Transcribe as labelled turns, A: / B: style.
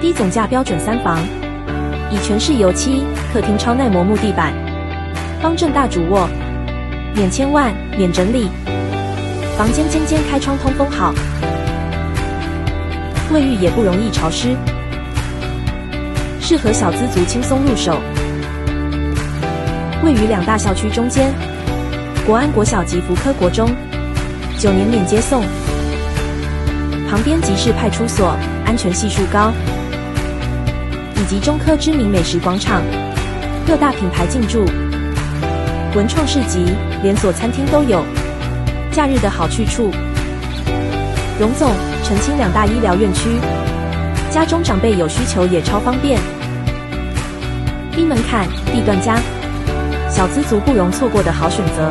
A: ，1总价标准3房，以全室油漆，客厅超耐磨木地板，方正大主卧，免千万，免整理。房间间开窗通风好，卫浴也不容易潮湿，适合小资族轻松入手。位于2大校区中间，国安国小及福科国中，9年免接送。旁边即是派出所，安全系数高，以及中科知名美食广场，各大品牌进驻，文创市集、连锁餐厅都有，假日的好去处。荣总、澄清2大医疗院区，家中长辈有需求也超方便，低门槛、地段家，小资族不容错过的好选择。